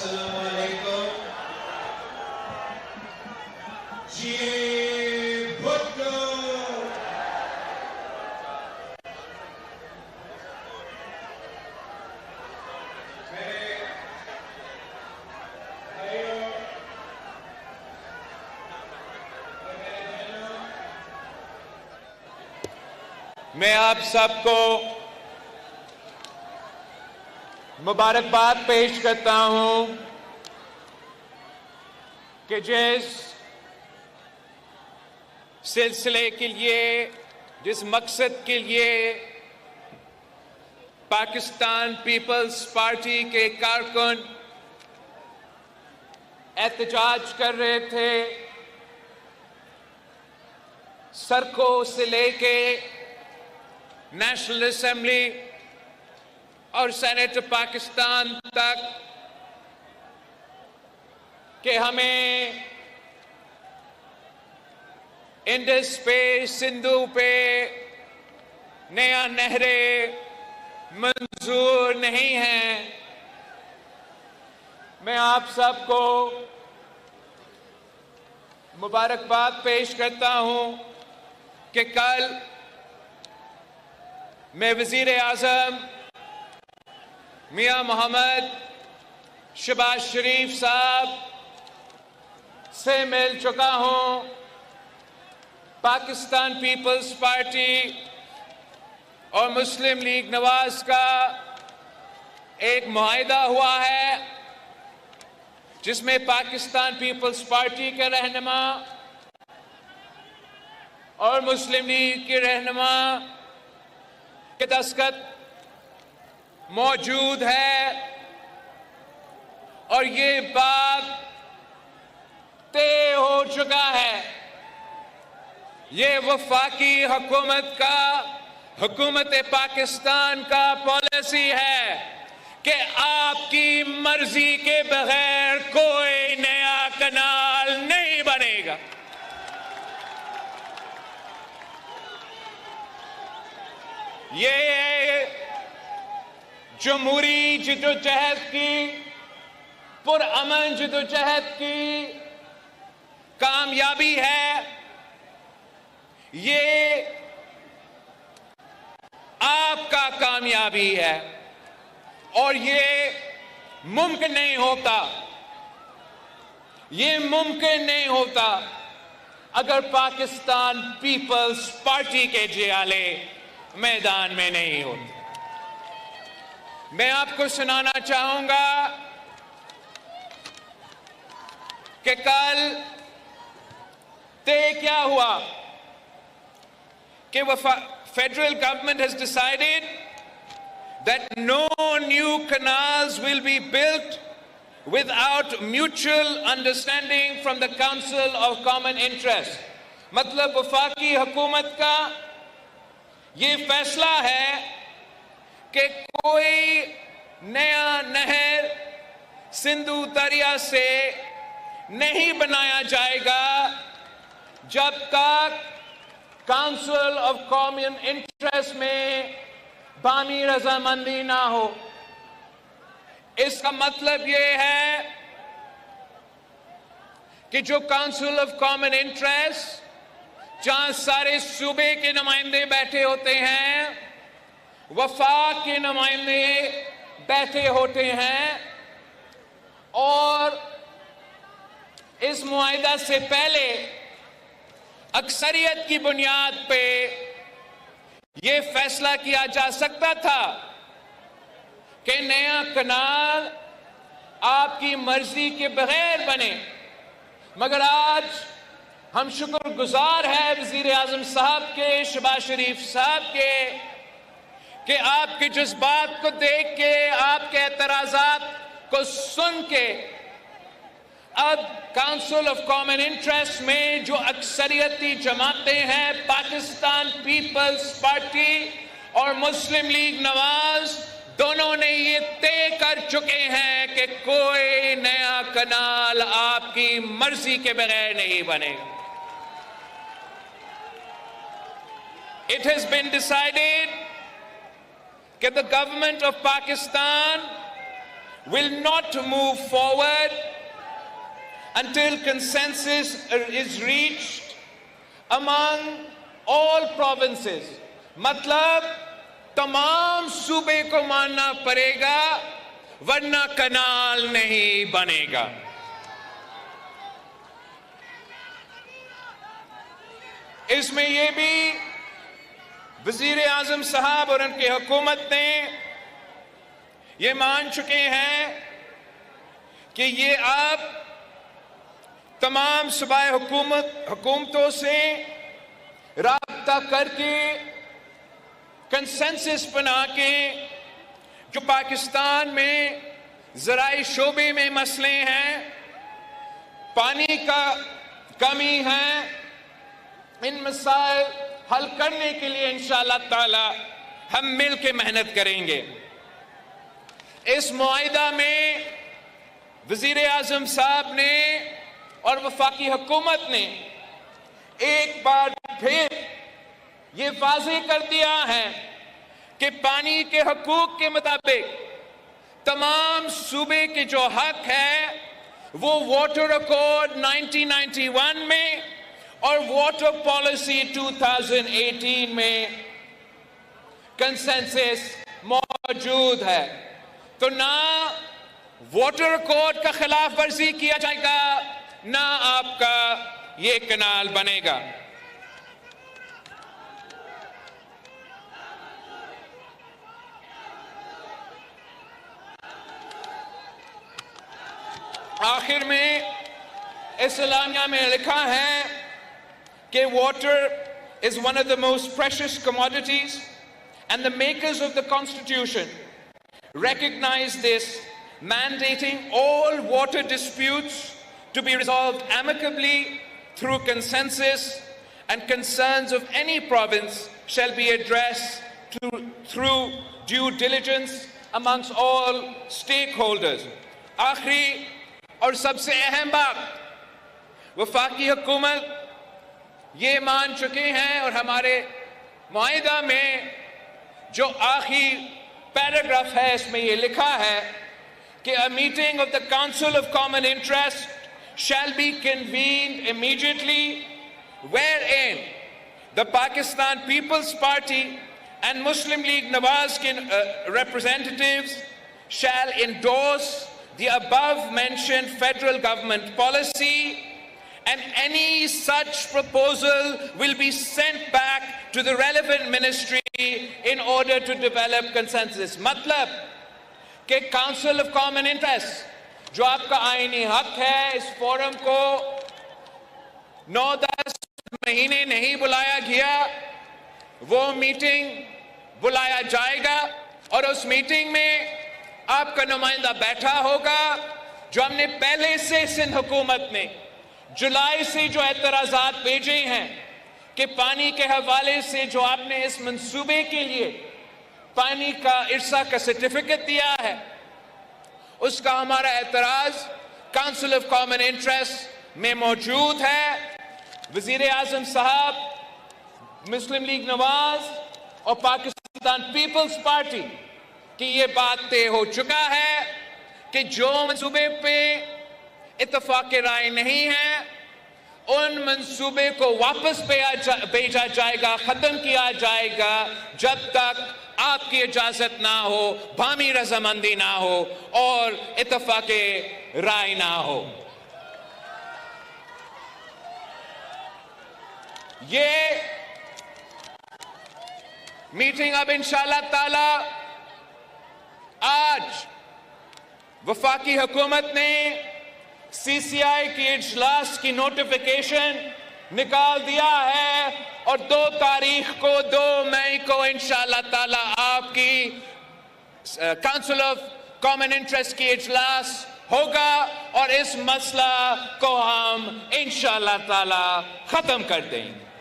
Assalamualaikum. जी भुट्टो। मैं आप सबको मुबारकबाद पेश करता हूं कि जिस सिलसिले के लिए, जिस मकसद के लिए पाकिस्तान पीपल्स पार्टी के कारकुन एहतजाज कर रहे थे, सरको से लेके नेशनल असेंबली और सेनेट पाकिस्तान तक, कि हमें इंडस पे, सिंधु पे नया नहरें मंजूर नहीं हैं। मैं आप सबको मुबारकबाद पेश करता हूं कि कल मैं वजीर आज़म मियां मोहम्मद शहबाज शरीफ साहब से मिल चुका हूं। पाकिस्तान पीपल्स पार्टी और मुस्लिम लीग नवाज का एक मुआहिदा हुआ है जिसमें पाकिस्तान पीपल्स पार्टी के रहनुमा और मुस्लिम लीग के रहनुमा के दस्तखत मौजूद है और ये बात तय हो चुका है। ये वफाकी हुकूमत का, हुकूमत पाकिस्तान का पॉलिसी है कि आपकी मर्जी के बगैर कोई नया कनाल नहीं बनेगा। ये जमहूरी जिद्दोजहद की, पुरअमन जिद्दोजहद की कामयाबी है। ये आपका कामयाबी है और ये मुमकिन नहीं होता, ये मुमकिन नहीं होता अगर पाकिस्तान पीपल्स पार्टी के जियाले मैदान में नहीं होते। मैं आपको सुनाना चाहूंगा कि कल तय क्या हुआ कि federal government has decided that no new canals will be built without mutual understanding from the Council of Common Interest। मतलब वफाकी हुकूमत का ये फैसला है कि कोई नया नहर सिंधु दरिया से नहीं बनाया जाएगा जब तक काउंसिल ऑफ कॉमन इंटरेस्ट में बामी रजामंदी ना हो। इसका मतलब ये है कि जो काउंसिल ऑफ कॉमन इंटरेस्ट, जहां सारे सूबे के नुमाइंदे बैठे होते हैं, वफाक के नुमाइंदे बैठे होते हैं, और इस मुआहिदा से पहले अक्सरियत की बुनियाद पे यह फैसला किया जा सकता था कि नया कनाल आपकी मर्जी के बगैर बने। मगर आज हम शुक्रगुजार हैं वजीर आजम साहब के, शहबाज शरीफ साहब के, कि आपके जज्बात को देख के, आपके एतराजात को सुन के अब काउंसिल ऑफ कॉमन इंटरेस्ट में जो अक्सरियती जमातें हैं, पाकिस्तान पीपल्स पार्टी और मुस्लिम लीग नवाज, दोनों ने ये तय कर चुके हैं कि कोई नया कनाल आपकी मर्जी के बगैर नहीं बनेगा। It has been decided that the government of Pakistan will not move forward until consensus is reached among all provinces. मतलब तमाम सूबे को मानना पड़ेगा, वरना कनाल नहीं बनेगा। इसमें यह भी वजीर आजम साहब और उनकी हुकूमत ने ये मान चुके हैं कि ये आप तमाम सूबाई हुकूमतों से राब्ता करके कंसेंसस बना के जो पाकिस्तान में ज़राई शोबे में मसले हैं, पानी का कमी है, इन मसाइल हल करने के लिए इंशाअल्लाह ताला हम मिल के मेहनत करेंगे। इस मुआहिदा में वजीर आजम साहब ने और वफाकी हुकूमत ने एक बार फिर ये वाज़ेह कर दिया है कि पानी के हकूक के मुताबिक तमाम सूबे के जो हक है वो वाटर अकॉर्ड 1991 में और वाटर पॉलिसी 2018 में कंसेंसस मौजूद है। तो ना वाटर अकॉर्ड का खिलाफ वर्जी किया जाएगा, ना आपका ये कनाल बनेगा। आखिर में इस्लामिया में लिखा है कि water is one of the most precious commodities and the makers of the Constitution recognize this, mandating all water disputes to be resolved amicably through consensus, and concerns of any province shall be addressed through due diligence amongst all stakeholders. आखिरी और सबसे अहम बात, वफाकी हुकूमत ये मान चुके हैं और हमारे मुआहिदा में जो आखिरी पैराग्राफ है इसमें ये लिखा है कि a meeting of the Council of Common Interest shall be convened immediately wherein the Pakistan People's Party and Muslim League Nawaz representatives shall endorse the above mentioned federal government policy, and any such proposal will be sent back to the relevant ministry in order to develop consensus. मतलब कि council of common interest जो आपका आईनी हक है, इस forum को 9-10 महीने नहीं बुलाया गया, वो मीटिंग बुलाया जाएगा और उस मीटिंग में आपका नुमाइंदा बैठा होगा। जो हमने पहले से सिंध हुकूमत ने जुलाई से जो एतराज़ात भेजे हैं कि पानी के हवाले से जो आपने इस मंसूबे के लिए पानी का इर्सा का सर्टिफिकेट दिया है, उसका हमारा एतराज़ काउंसिल ऑफ कॉमन इंटरेस्ट में मौजूद है। वजीर आजम साहब, मुस्लिम लीग नवाज और पाकिस्तान पीपल्स पार्टी की ये बात तय हो चुका है कि जो मंसूबे पे इत्तफाक राय नहीं है, उन मंसूबे को वापस भेजा जाएगा, खत्म किया जाएगा जब तक आपकी इजाजत ना हो, बामी रजामंदी ना हो और इत्तफाक राय ना हो। ये मीटिंग अब इंशाअल्लाह ताला आज वफाकी हुकूमत ने सीसीआई की इजलास की नोटिफिकेशन निकाल दिया है और 2 तारीख को 2 मई को इंशाअल्लाह ताला आपकी काउंसिल ऑफ कॉमन इंटरेस्ट की इजलास होगा और इस मसला को हम इंशाअल्लाह ताला खत्म कर देंगे।